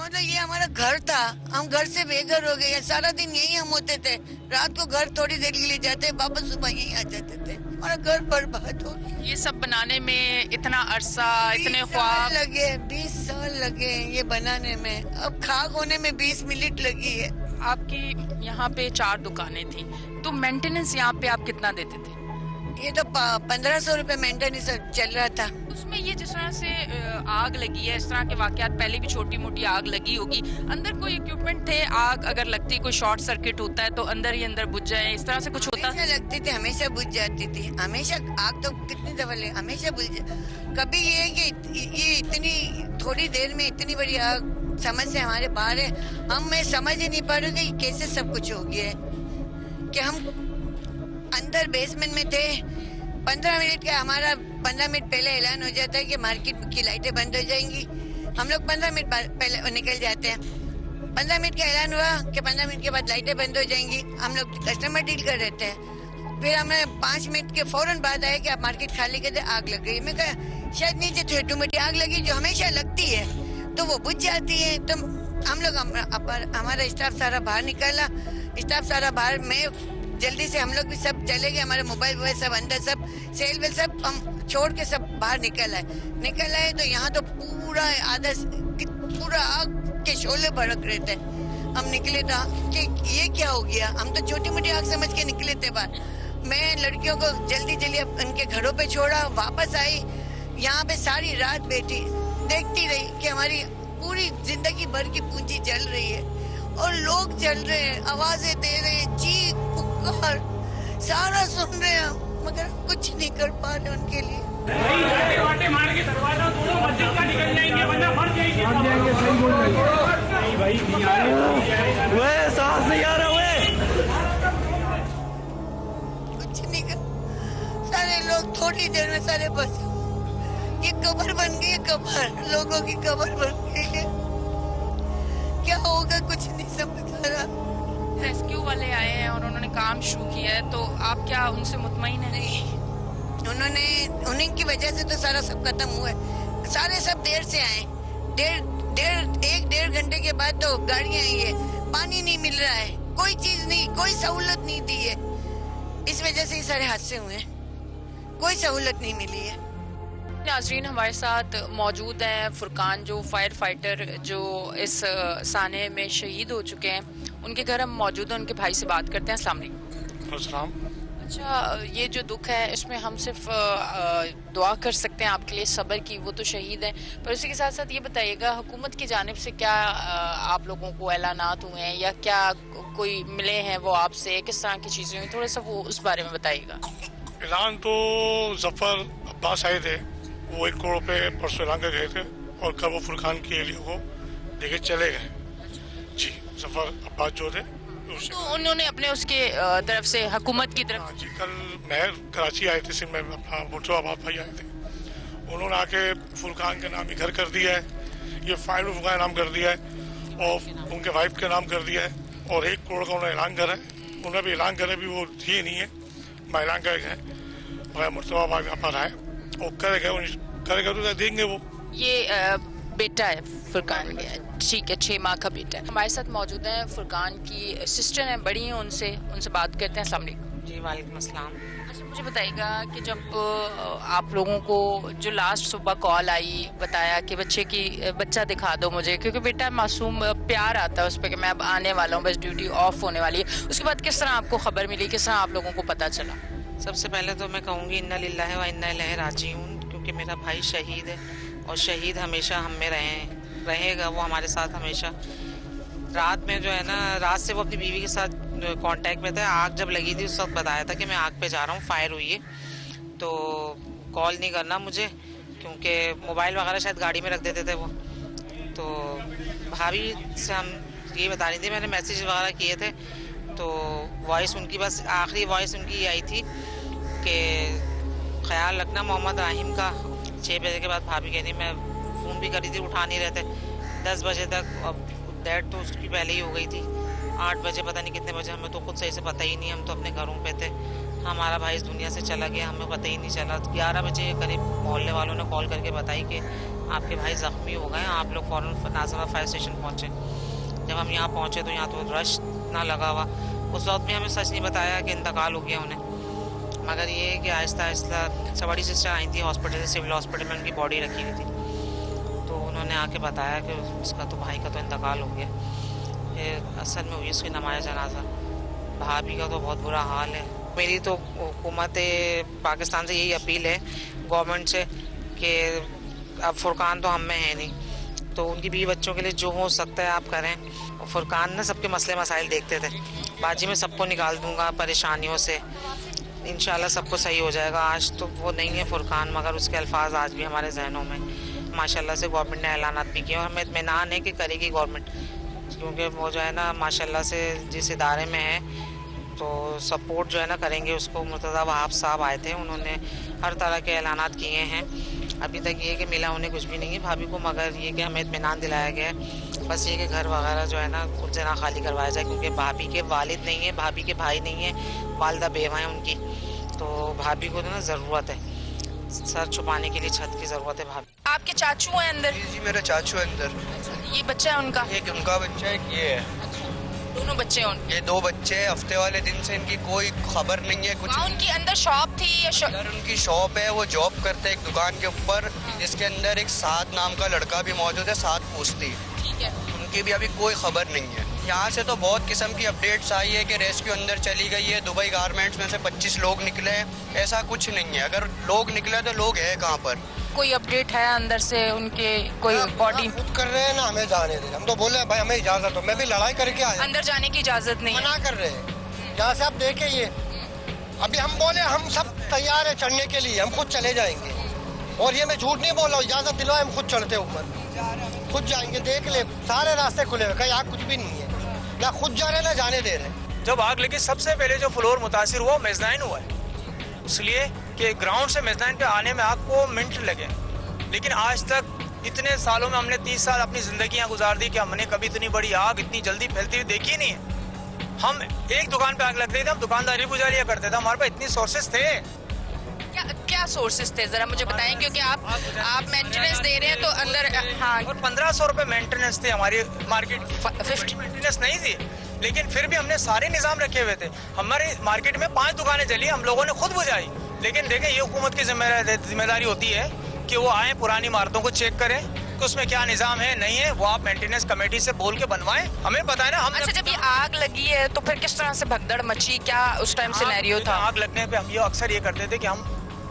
मतलब ये हमारा घर था, हम घर से बेघर हो गए। सारा दिन यही हम होते थे, रात को घर थोड़ी देर के लिए जाते, वापस सुबह यही आ जाते थे। हमारा घर बर्बाद हो गया। ये सब बनाने में इतना अरसा, इतने 20 ख्वाब। साल लगे, 20 साल लगे ये बनाने में। अब खाक होने में 20 मिनट लगी है। आपकी यहाँ पे 4 दुकानें थी, तो मेंटेनेंस यहाँ पे आप कितना देते थे? ये तो 1500 रुपए मेंटेनेंस चल रहा था। उसमें ये जिस तरह से आग लगी है, इस तरह के वाकयात पहले भी छोटी मोटी आग लगी होगी, अंदर कोई इक्विपमेंट थे? आग अगर लगती, कोई शॉर्ट सर्किट होता है तो अंदर ही अंदर बुझ जाए, इस तरह से कुछ होता? हमेशा लगती थी, हमेशा बुझ जाती थी। हमेशा आग तो कितनी दफा ले, हमेशा बुझ कभी ये है कि ये इतनी थोड़ी देर में इतनी बड़ी आग समझ से हमारे बाहर है। मैं समझ ही नहीं पा रही कि कैसे सब कुछ हो गया है। कि हम अंदर बेसमेंट में थे, 15 मिनट का हमारा 15 मिनट पहले ऐलान हो जाता है कि मार्केट की लाइटें बंद हो जाएंगी। हम लोग 15 मिनट पहले निकल जाते हैं। 15 मिनट का ऐलान हुआ कि 15 मिनट के बाद लाइटें बंद हो जाएंगी। हम लोग कस्टमर डील कर रहे थे। फिर हमें 5 मिनट के फौरन बाद आया कि आप मार्केट खाली कर दे, आग लग गई। मैं कहा शायद नीचे छोटी मोटी आग लगी जो हमेशा लगती है, तो वो बुझ जाती है। तो हम लोग हमारा स्टाफ सारा बाहर निकला, स्टाफ सारा बाहर, मैं जल्दी से हम लोग भी सब चले गए। हमारे मोबाइल वोबाइल सब अंदर, सब सेल वेल सब हम छोड़ के सब बाहर निकल आए। तो यहाँ तो पूरा पूरा आग के शोले भड़क रहे थे। हम निकले था कि ये क्या हो गया। हम तो छोटी मोटी आग समझ के निकले थे बाहर। मैं लड़कियों को जल्दी उनके घरों पे छोड़ा, वापस आई। यहाँ पे सारी रात बैठी देखती रही कि हमारी पूरी जिंदगी भर की पूंजी जल रही है और लोग जल रहे हैं, आवाजें दे रहे हैं, चीख पुकार सारा सुन रहे हैं, मगर कुछ नहीं कर पा रहे उनके लिए। मार के दरवाजा तोड़ो, मस्जिद का निकल जाएंगे वरना मर जाएंगे। सही बोल रहे हो। नहीं भाई, नहीं आ रहे। वे सांस नहीं आ रहा वे। कुछ नहीं कर, सारे लोग थोड़ी देर में सारे बस, ये कब्र बन गई है, कब्र, लोगों की कब्र बन गई है। क्या होगा कुछ नहीं समझ आ रहा। रेस्क्यू वाले आए हैं और उन्होंने काम शुरू किया है, तो आप क्या उनसे मुतमईन हैं? नहीं, उन्हीं की वजह से तो सारा सब खत्म हुआ है। सारे सब देर से आए, एक डेढ़ घंटे के बाद तो गाड़ियां आई है। पानी नहीं मिल रहा है, कोई चीज नहीं, कोई सहूलत नहीं दी है। इस वजह से ये सारे हादसे हुए हैं, कोई सहूलत नहीं मिली है। नाजरीन, हमारे साथ मौजूद हैं फुरकान, जो फायर फाइटर जो इस साने में शहीद हो चुके हैं। उनके घर हम मौजूद हैं, उनके भाई से बात करते हैं। अस्सलाम वालेकुम। अच्छा, ये जो दुख है इसमें हम सिर्फ दुआ कर सकते हैं आपके लिए सब्र की, वो तो शहीद हैं। पर उसी के साथ साथ ये बताइएगा, हुकूमत की जानिब से क्या आप लोगों को ऐलानात हुए हैं या क्या कोई मिले हैं वो आपसे, किस तरह की चीज़ें हुई, थोड़ा सा वो उस बारे में बताइएगा। ऐलान तो जफर अब्बास आए थे, वो 1 करोड़ पे परसों ऐलान कर गए थे और कल वो फुरकान की एलियो को लेके चले गए। जी, जफर अब्बास जो थे तो उन्होंने अपने उसके तरफ से हुकूमत की तरफ। जी, कल महर कराची आए थे, सिंध में अपना मुर्तज़ा आबाद भाई आए थे। उन्होंने आके फुरकान के नाम ही घर कर दिया है, ये फाइल का नाम कर दिया है और उनके वाइफ के नाम कर दिया है और 1 करोड़ का उन्होंने ऐलान करा है। उन्होंने भी ऐलान करे भी वो थी नहीं है, मैं ऐलान कर गए मुर्तज़ा आबाद यहाँ पर आए और करेगा तो देंगे वो। ये बेटा है फुरकान के, ठीक है, 6 माह का बेटा है। हमारे साथ मौजूद हैं फुरकान की सिस्टर हैं, बड़ी हैं, उनसे बात करते हैं। अस्सलाम वालेकुम। जी वालेकुम अस्सलाम। अच्छा, मुझे बताइएगा कि जब आप लोगों को जो लास्ट सुबह कॉल आई, बताया कि बच्चा दिखा दो मुझे, क्योंकि बेटा मासूम, प्यार आता है उस पर कि मैं अब आने वाला हूँ, बस ड्यूटी ऑफ होने वाली है, उसके बाद किस तरह आपको खबर मिली, किस तरह आप लोगों को पता चला? सबसे पहले तो मैं कहूँगी इन्ना लिल्लाहि व इन्ना इलैहि राजिऊन, क्योंकि मेरा भाई शहीद है और शहीद हमेशा हम में रहेगा, वो हमारे साथ हमेशा। रात में जो है ना, रात से वो अपनी बीवी के साथ कांटेक्ट में था। आग जब लगी थी उस वक्त बताया था कि मैं आग पे जा रहा हूँ, फायर हुई है, तो कॉल नहीं करना मुझे, क्योंकि मोबाइल वगैरह शायद गाड़ी में रख देते थे वो। तो भाभी से हम ये बता रही थी, मैंने मैसेज वगैरह किए थे, तो वॉइस उनकी, बस आखिरी वॉइस उनकी आई थी कि ख्याल रखना मोहम्मद राहिम का। 6 बजे के बाद भाभी कह रही, मैं फ़ोन भी करी थी, उठा नहीं रहे थे 10 बजे तक। अब डेट तो उसकी पहले ही हो गई थी, 8 बजे पता नहीं कितने बजे, हमें तो खुद सही से पता ही नहीं, हम तो अपने घरों पे थे। हमारा भाई इस दुनिया से चला गया, हमें पता ही नहीं चला। 11 बजे करीब मोहल्ले वालों ने कॉल करके बताई कि आपके भाई जख्मी हो गए, आप लोग फौरन नाजरा फायर स्टेशन पहुँचे। जब हम यहाँ पहुँचे तो यहाँ तो रश ना लगा हुआ। उस वक्त भी हमें सच नहीं बताया कि इंतकाल हो गया उन्हें, मगर ये है कि आहिस्ता आहिस्ता बड़ी सिस्टर आई थी हॉस्पिटल से, सिविल हॉस्पिटल में उनकी बॉडी रखी हुई थी, तो उन्होंने आके बताया कि उसका तो भाई का तो इंतकाल हो गया। फिर असल में हुई उसकी नमाज़ जनाजा। भाभी का तो बहुत बुरा हाल है। मेरी तो हुकूमत पाकिस्तान से यही अपील है गवर्नमेंट से कि अब फुरकान तो हम में है नहीं, तो उनकी बीवी बच्चों के लिए जो हो सकता है आप करें। और फुरकान ना सबके मसले मसाइल देखते थे, बाजी में सबको निकाल दूंगा परेशानियों से, इंशाल्लाह सबको सही हो जाएगा। आज तो वो नहीं है फुरकान, मगर उसके अल्फाज आज भी हमारे जहनों में। माशाल्लाह से गवर्नमेंट ने ऐलानात भी किए और हमें इत्मीनान है कि करेगी गवर्नमेंट, क्योंकि वो जो है ना माशाल्लाह से जिस इदारे में है तो सपोर्ट जो है ना करेंगे उसको। मुर्तज़ा वहाब साहब आए थे, उन्होंने हर तरह के ऐलानात किए हैं। अभी तक ये कि मिला उन्हें कुछ भी नहीं है भाभी को, मगर ये कि हमें इत्मीनान दिलाया गया है बस ये कि घर वगैरह जो है ना खुद से ना खाली करवाया जाए, क्योंकि भाभी के वालिद नहीं है, भाभी के भाई नहीं है, वालदा बेवा है उनकी, तो भाभी को ना ज़रूरत है, सर छुपाने के लिए छत की ज़रूरत है भाभी। आपके चाचू हैं अंदर? जी मेरे चाचू है अंदर। ये बच्चा है उनका? एक उनका बच्चा है, एक ये है। दोनों बच्चे हैं उनके? ये 2 बच्चे हैं। हफ्ते वाले दिन से इनकी कोई खबर नहीं है कुछ। वहाँ उनकी अंदर शॉप थी या अंदर उनकी शॉप है, वो जॉब करते हैं एक दुकान के ऊपर, जिसके अंदर एक साद नाम का लड़का भी मौजूद है, साद पूछती। ठीक है। उनकी भी अभी कोई खबर नहीं है। यहाँ से तो बहुत किस्म की अपडेट्स आई है कि रेस्क्यू अंदर चली गई है, दुबई गारमेंट्स में से 25 लोग निकले हैं, ऐसा कुछ नहीं है। अगर लोग निकले तो लोग हैं कहाँ पर? कोई अपडेट है अंदर से उनके? कोई बॉडी खुद कर रहे हैं ना हमें जाने दे, हम तो बोले भाई हमें इजाजत हो, मैं भी लड़ाई करके आया, अंदर जाने की इजाजत नहीं है, मना कर रहे हैं। यहाँ से आप देखे ये अभी हम बोले हम सब तैयार है चढ़ने के लिए, हम खुद चले जाएंगे, और ये मैं झूठ नहीं बोल रहा हूँ, इजाजत दिलवाए हम खुद चढ़ते ऊपर, खुद जाएंगे, देख ले सारे रास्ते खुले हुए, कहीं आग कुछ भी नहीं है, ना खुद जा रहे ना जाने दे रहे। जब आग लगी सबसे पहले जो फ्लोर मुतासिर हुआ मेज़नाइन हुआ है, इसलिए कि ग्राउंड से मेज़नाइन पे आने में आपको मिनट लगे। लेकिन आज तक इतने सालों में हमने 30 साल अपनी ज़िंदगियाँ गुजार दी कि हमने कभी इतनी बड़ी आग इतनी जल्दी फैलती हुई देखी नहीं है। हम एक दुकान पे आग लगती थी, हम दुकानदारी गुजारिया करते थे, हमारे पास इतनी सोर्सेज थे। क्या सोर्सेज थे जरा मुझे बताएं, क्योंकि आप मेंटेनेंस दे रहे हैं तो अंदर। हाँ, और 1500 रुपये मेंटेनेंस थे हमारी मार्केट, 50 मेंटेनेंस नहीं थी, लेकिन फिर भी हमने सारे निज़ाम रखे हुए थे। हमारी मार्केट में 5 दुकानें जली, हम लोगों ने खुद बुझाई। लेकिन देखें ये हुकूमत की जिम्मेदारी होती है कि वो आए पुरानी इमारतों को चेक करें कि उसमें क्या निज़ाम है नहीं है, वो आप मेंटेनेंस कमेटी से बोल के बनवाएं, हमें पता है ना। हम अच्छा, जब ये आग लगी है तो फिर किस तरह से भगदड़ मची, क्या उस टाइम सिनेरियो था? आग लगने पे हम ये अक्सर ये करते थे कि हम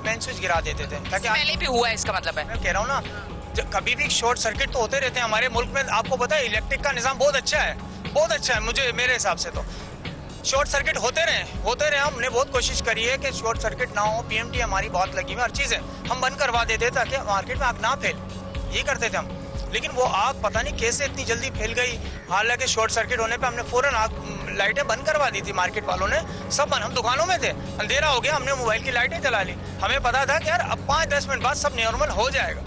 मेन स्विच गिरा देते थे, ताकि पहले भी हुआ है, इसका मतलब है। मैं कह रहा हूँ ना, कभी भी शॉर्ट सर्किट तो होते रहते हैं हमारे मुल्क में। आपको पता है इलेक्ट्रिक का निज़ाम बहुत अच्छा है, बहुत अच्छा है, मुझे मेरे हिसाब से तो शॉर्ट सर्किट होते रहे। हमने बहुत कोशिश करी है कि शॉर्ट सर्किट ना हो, पीएमटी हमारी बहुत लगी हुई हर चीज़ है, हम बंद करवा देते ताकि मार्केट में आग ना फैल, ये करते थे हम। लेकिन वो आग पता नहीं कैसे इतनी जल्दी फैल गई। हालांकि शॉर्ट सर्किट होने पे हमने फ़ौरन आग लाइटें बंद करवा दी थी, मार्केट वालों ने सब बंद, हम दुकानों में थे, अंधेरा हो गया, हमने मोबाइल की लाइटें जला ली। हमें पता था कि यार अब 5-10 मिनट बाद सब नॉर्मल हो जाएगा।